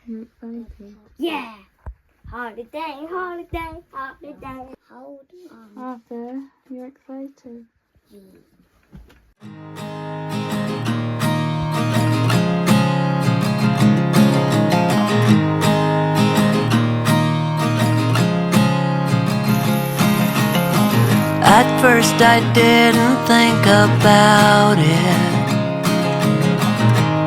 I'm excited. Yeah! Holiday, holiday, holiday. Hold on. Arthur, you're excited. At first I didn't think about it.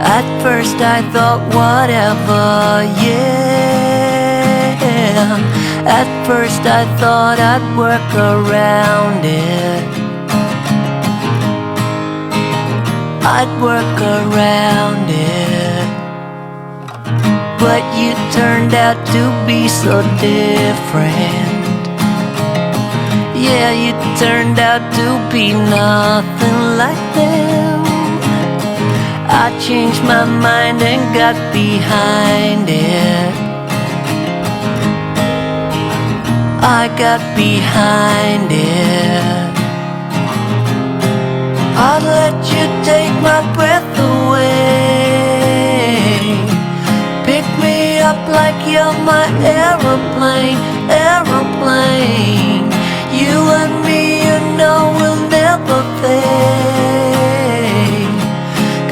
At first I thought whatever, yeah. At first I thought I'd work around it. I'd work around it. But you turned out to be so different. Yeah, you turned out to be nothing like them. I changed my mind and got behind it. I got behind it. I'd let you take my breath away. Pick me up like you're my aeroplane, aeroplane. You and me, you know, will never fade.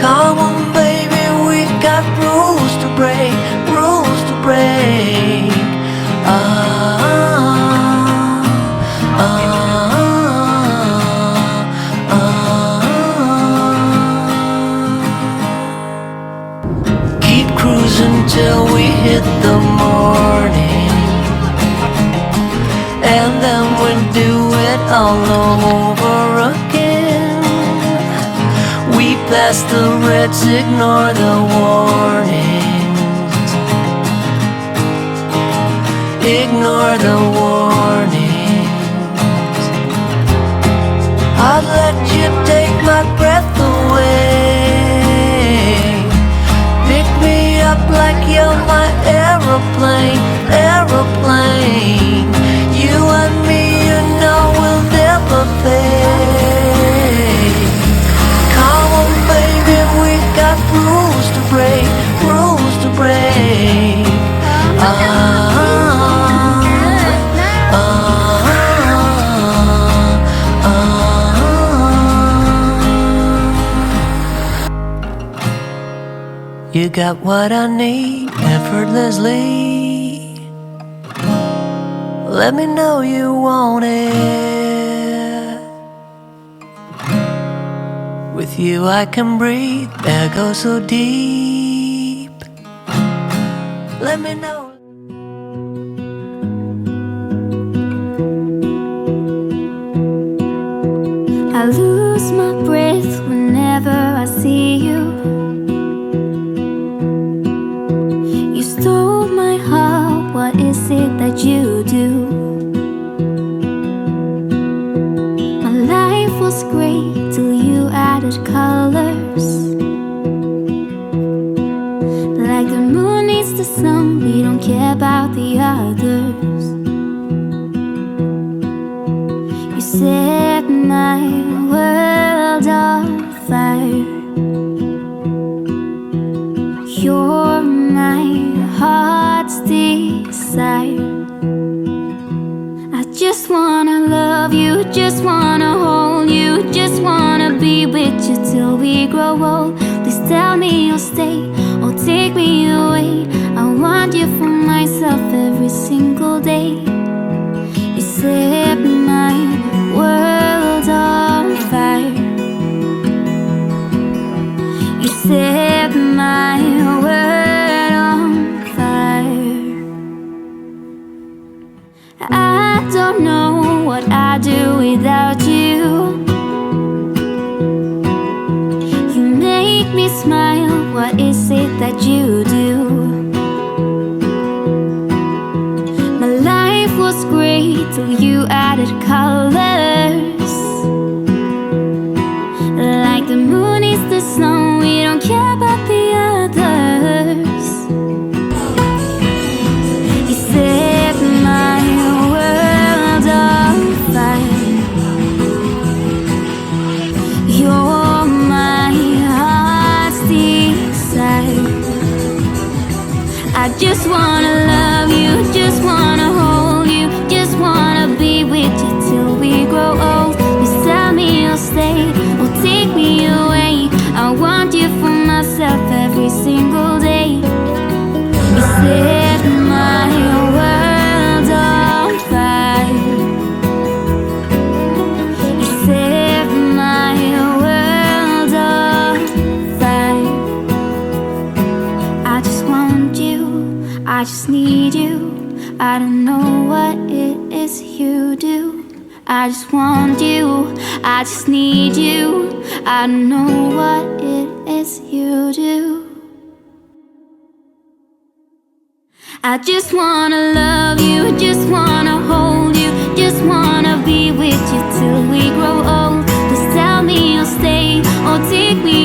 Come on, baby, we got rules to break, rules to break. Keep cruising till we hit the morning, and then we'll do it all over again. We pass the reds, ignore the warnings. Ignore the warnings. I'd let you take my breath away. Pick me up like you're my aeroplane, aeroplane. You and me, you know, will never fade. Come on, baby, we got rules to break, rules to break. You got what I need effortlessly. Let me know you want it. With you I can breathe, air goes so deep. Let me know. I lose my breath whenever I see you. You stole my heart, what is it that you do? My life was great till you added colors. Like the moon needs the sun, we don't care about the others. You set my world on fire. You're my heart's desire. I just wanna love you, just wanna hold you, just wanna be with you till we grow old. Please tell me you'll stay or take me away. I want you for myself every single day. You set my world on fire. You set my world on fire. I don't know what I'd do without you. You make me smile, what is it that you do? My life was great till you added colors. Like the moon is the sun, we don't care about the others. You set my world on fire. You're my heart's desire. I just wanna love you, just wanna hold you, just wanna be with you till we grow old. Please tell me you'll stay or take me away. I want you for myself every single day. You set my world on fire. You set my world on fire. I just want you, I just need you. I don't know what it is you do. I just want you, I just need you. I don't know what it is you do. I just wanna love you, just wanna hold you, just wanna be with you till we grow old. Please tell me you'll stay or take me